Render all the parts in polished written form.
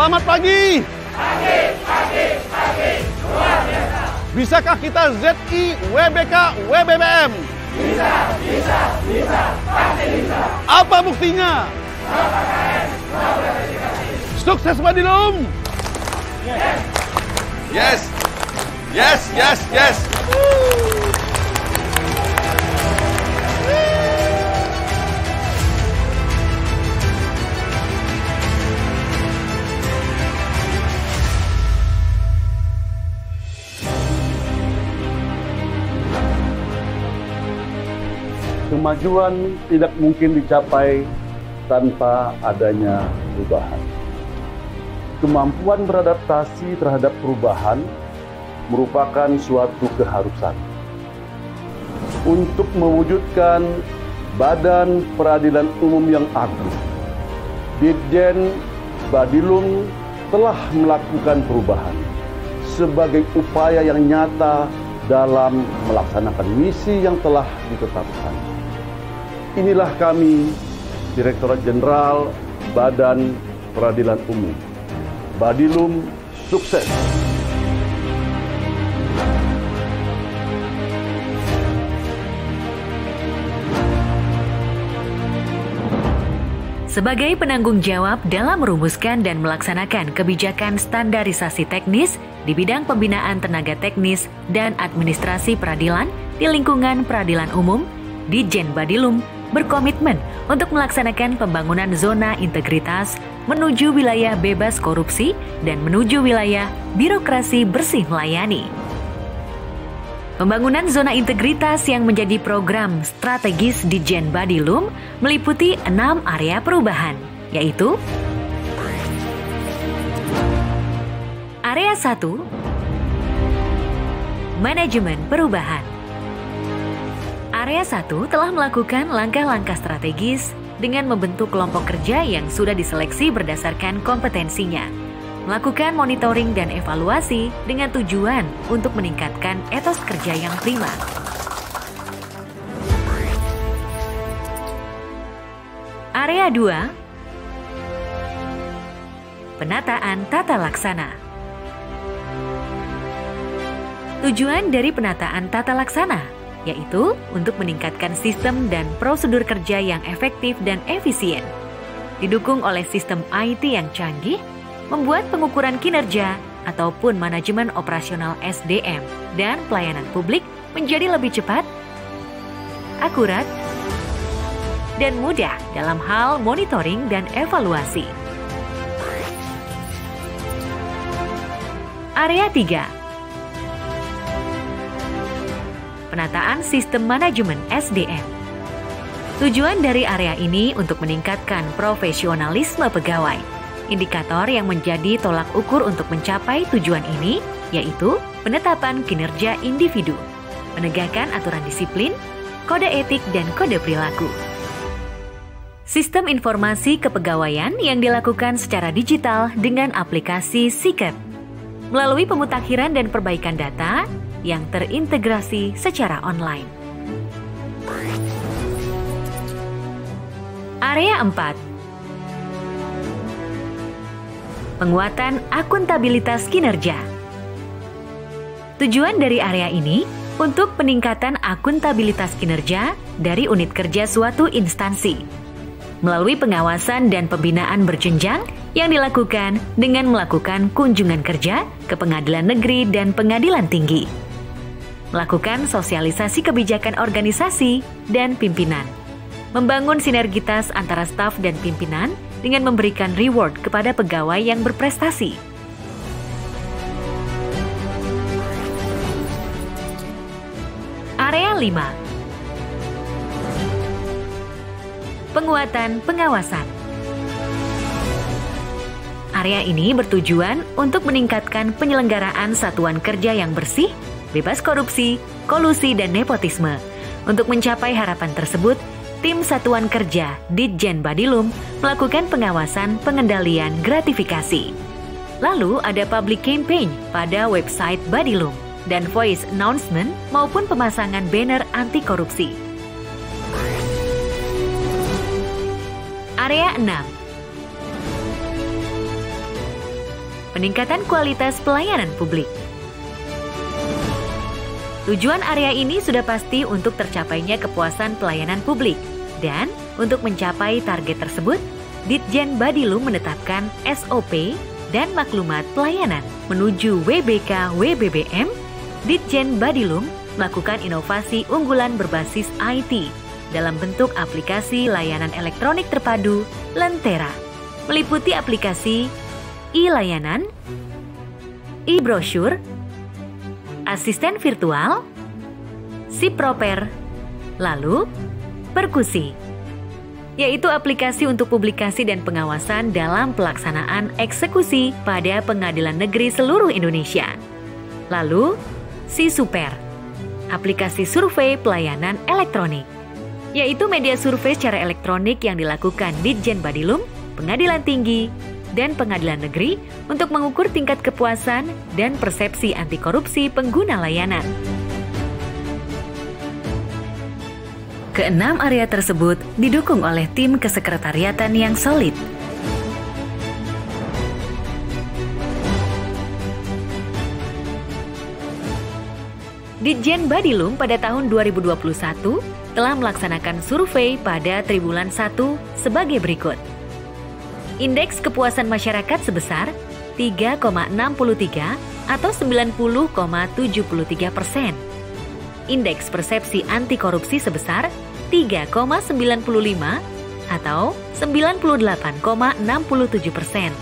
Selamat pagi. Pagi. Luar biasa. Bisakah kita ZI, WBK, WBBM? Bisa. Pasti bisa. Apa buktinya? Sukses Badilum. Yes. Kemajuan tidak mungkin dicapai tanpa adanya perubahan. Kemampuan beradaptasi terhadap perubahan merupakan suatu keharusan. Untuk mewujudkan Badan Peradilan Umum yang agung, Ditjen Badilum telah melakukan perubahan sebagai upaya yang nyata dalam melaksanakan misi yang telah ditetapkan. Inilah kami, Direktorat Jenderal Badan Peradilan Umum. Badilum sukses. Sebagai penanggung jawab dalam merumuskan dan melaksanakan kebijakan standarisasi teknis di bidang pembinaan tenaga teknis dan administrasi peradilan di lingkungan peradilan umum, Ditjen Badilum berkomitmen untuk melaksanakan pembangunan zona integritas menuju wilayah bebas korupsi dan menuju wilayah birokrasi bersih melayani. Pembangunan zona integritas yang menjadi program strategis Ditjen Badilum meliputi 6 area perubahan, yaitu Area 1, Manajemen Perubahan. Area 1 telah melakukan langkah-langkah strategis dengan membentuk kelompok kerja yang sudah diseleksi berdasarkan kompetensinya, melakukan monitoring dan evaluasi dengan tujuan untuk meningkatkan etos kerja yang prima. Area 2, Penataan Tata Laksana. Tujuan dari penataan tata laksana yaitu untuk meningkatkan sistem dan prosedur kerja yang efektif dan efisien, didukung oleh sistem IT yang canggih, membuat pengukuran kinerja ataupun manajemen operasional SDM dan pelayanan publik menjadi lebih cepat, akurat, dan mudah dalam hal monitoring dan evaluasi. Area 3, Penataan Sistem Manajemen SDM. Tujuan dari area ini untuk meningkatkan profesionalisme pegawai. Indikator yang menjadi tolak ukur untuk mencapai tujuan ini yaitu penetapan kinerja individu, penegakan aturan disiplin, kode etik dan kode perilaku. Sistem informasi kepegawaian yang dilakukan secara digital dengan aplikasi SIKEP melalui pemutakhiran dan perbaikan data yang terintegrasi secara online. Area 4, Penguatan akuntabilitas kinerja. Tujuan dari area ini untuk peningkatan akuntabilitas kinerja dari unit kerja suatu instansi melalui pengawasan dan pembinaan berjenjang yang dilakukan dengan melakukan kunjungan kerja ke pengadilan negeri dan pengadilan tinggi, melakukan sosialisasi kebijakan organisasi dan pimpinan, membangun sinergitas antara staf dan pimpinan dengan memberikan reward kepada pegawai yang berprestasi. Area 5, Penguatan pengawasan. Area ini bertujuan untuk meningkatkan penyelenggaraan satuan kerja yang bersih, bebas korupsi, kolusi, dan nepotisme. Untuk mencapai harapan tersebut, tim Satuan Kerja Ditjen Badilum melakukan pengawasan pengendalian gratifikasi. Lalu ada public campaign pada website Badilum dan voice announcement maupun pemasangan banner anti korupsi. Area 6, peningkatan kualitas pelayanan publik. Tujuan area ini sudah pasti untuk tercapainya kepuasan pelayanan publik. Dan untuk mencapai target tersebut, Ditjen Badilum menetapkan SOP dan maklumat pelayanan. Menuju WBK WBBM, Ditjen Badilum melakukan inovasi unggulan berbasis IT dalam bentuk aplikasi layanan elektronik terpadu Lentera, meliputi aplikasi e-layanan, e-brosur, asisten virtual, SIPROPER, lalu Perkusi, yaitu aplikasi untuk publikasi dan pengawasan dalam pelaksanaan eksekusi pada pengadilan negeri seluruh Indonesia. Lalu, SISUPER, aplikasi survei pelayanan elektronik, yaitu media survei secara elektronik yang dilakukan Ditjen Badilum, Pengadilan Tinggi, dan Pengadilan Negeri untuk mengukur tingkat kepuasan dan persepsi anti korupsi pengguna layanan. Keenam area tersebut didukung oleh tim kesekretariatan yang solid. Ditjen Badilum pada tahun 2021 telah melaksanakan survei pada triwulan 1 sebagai berikut. Indeks kepuasan masyarakat sebesar 3,63 atau 90,73%. Indeks persepsi anti korupsi sebesar 3,95 atau 98,67%.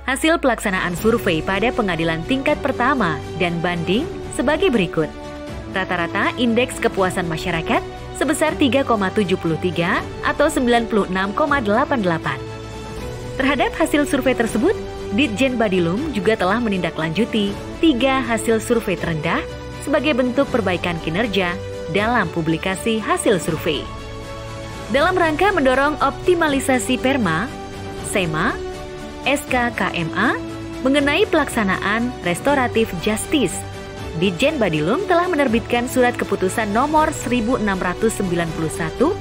Hasil pelaksanaan survei pada pengadilan tingkat pertama dan banding sebagai berikut. Rata-rata indeks kepuasan masyarakat sebesar 3,73 atau 96,88. Terhadap hasil survei tersebut, Ditjen Badilum juga telah menindaklanjuti 3 hasil survei terendah sebagai bentuk perbaikan kinerja dalam publikasi hasil survei. Dalam rangka mendorong optimalisasi PERMA, SEMA, SKKMA mengenai pelaksanaan restoratif justice, Ditjen Badilum telah menerbitkan surat keputusan nomor 1691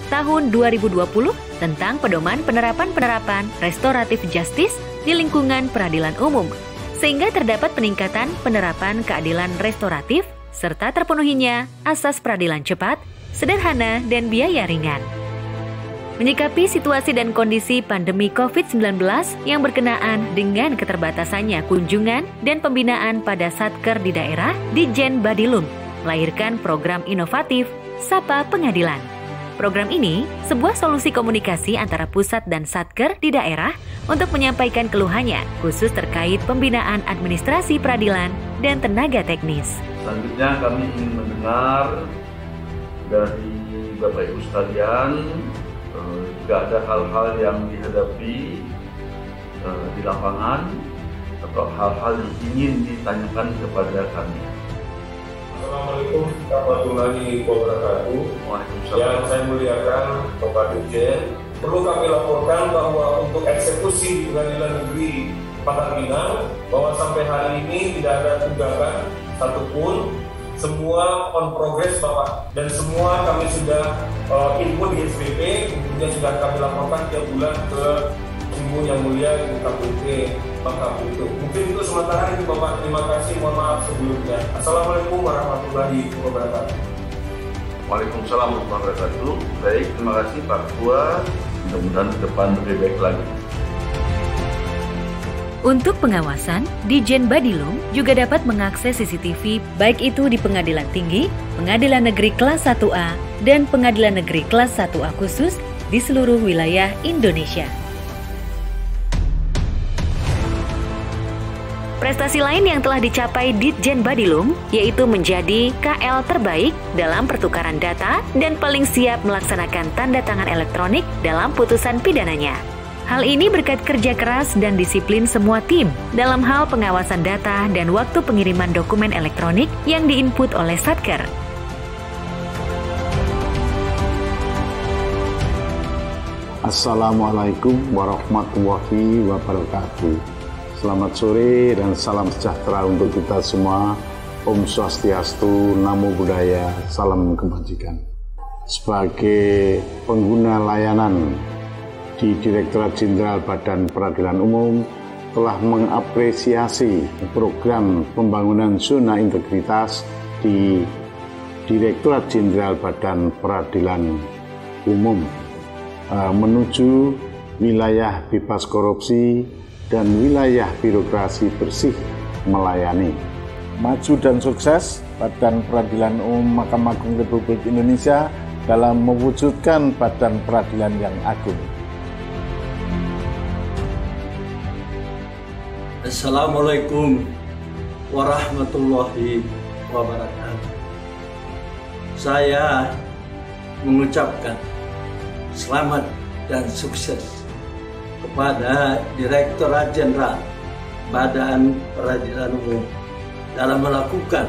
tahun 2020 tentang pedoman penerapan restoratif justice di lingkungan peradilan umum, sehingga terdapat peningkatan penerapan keadilan restoratif serta terpenuhinya asas peradilan cepat, sederhana, dan biaya ringan. Menyikapi situasi dan kondisi pandemi COVID-19 yang berkenaan dengan keterbatasannya kunjungan dan pembinaan pada Satker di daerah, Ditjen Badilum melahirkan program inovatif Sapa Pengadilan. Program ini sebuah solusi komunikasi antara pusat dan Satker di daerah untuk menyampaikan keluhannya, khusus terkait pembinaan administrasi peradilan dan tenaga teknis. Selanjutnya kami ingin mendengar dari Bapak Ibu sekalian jika ada hal-hal yang dihadapi di lapangan atau hal-hal yang ingin ditanyakan kepada kami. Assalamualaikum warahmatullahi wabarakatuh. Yang saya muliakan Bapak Dirjen, perlu kami laporkan bahwa untuk eksekusi di Pengadilan Negeri Pangkal Pinang bahwa sampai hari ini tidak ada tunggakan satupun, semua on progress Bapak, dan semua kami sudah input di SPP, kemudian sudah kami laporkan tiap bulan ke Ibu yang mulia Ibu KPP Bangka Belitung. Mungkin itu sementara ini Bapak, terima kasih, mohon maaf sebelumnya. Assalamualaikum warahmatullahi wabarakatuh. Waalaikumsalam warahmatullahi wabarakatuh. Baik, terima kasih Pak Ketua, mudah-mudahan ke depan lebih baik lagi. Untuk pengawasan, Ditjen Badilum juga dapat mengakses CCTV baik itu di Pengadilan Tinggi, Pengadilan Negeri Kelas 1A, dan Pengadilan Negeri Kelas 1A khusus di seluruh wilayah Indonesia. Prestasi lain yang telah dicapai Ditjen Badilum yaitu menjadi KL terbaik dalam pertukaran data dan paling siap melaksanakan tanda tangan elektronik dalam putusan pidananya. Hal ini berkat kerja keras dan disiplin semua tim dalam hal pengawasan data dan waktu pengiriman dokumen elektronik yang diinput oleh Satker. Assalamualaikum warahmatullahi wabarakatuh. Selamat sore dan salam sejahtera untuk kita semua. Om Swastiastu, Namo Buddhaya, salam kebajikan. Sebagai pengguna layanan di Direktorat Jenderal Badan Peradilan Umum, telah mengapresiasi program pembangunan zona integritas di Direktorat Jenderal Badan Peradilan Umum menuju wilayah bebas korupsi dan wilayah birokrasi bersih melayani. Maju dan sukses Badan Peradilan Umum Mahkamah Agung Republik Indonesia dalam mewujudkan Badan Peradilan yang agung. Assalamualaikum warahmatullahi wabarakatuh. Saya mengucapkan selamat dan sukses kepada Direktorat Jenderal Badan Peradilan Umum dalam melakukan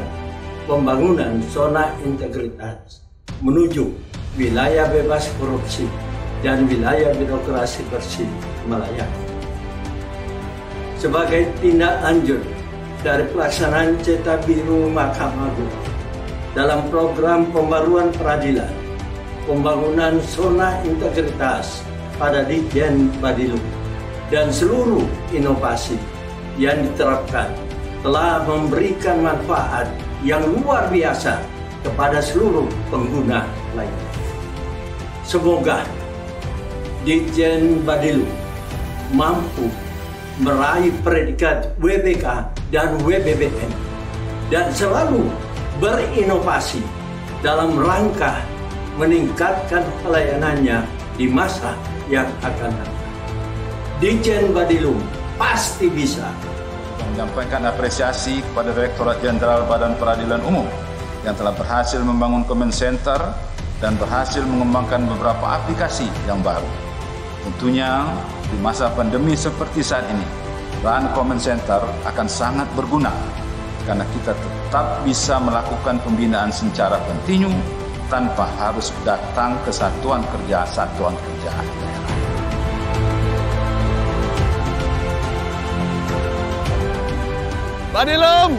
pembangunan zona integritas menuju wilayah bebas korupsi dan wilayah birokrasi bersih melayani. Sebagai tindak lanjut dari pelaksanaan Cetak Biru Mahkamah Agung dalam program pembaruan peradilan, pembangunan zona integritas pada Ditjen Badilung dan seluruh inovasi yang diterapkan telah memberikan manfaat yang luar biasa kepada seluruh pengguna lainnya. Semoga Ditjen Badilung mampu meraih predikat WBK dan WBBM dan selalu berinovasi dalam rangka meningkatkan pelayanannya di masa yang akan datang. Ditjen Badilung pasti bisa. Menyampaikan apresiasi kepada Direktorat Jenderal Badan Peradilan Umum yang telah berhasil membangun Comment Center dan berhasil mengembangkan beberapa aplikasi yang baru. Tentunya di masa pandemi seperti saat ini, peran Comment Center akan sangat berguna karena kita tetap bisa melakukan pembinaan secara kontinu tanpa harus datang ke satuan kerja daerah. Badilung!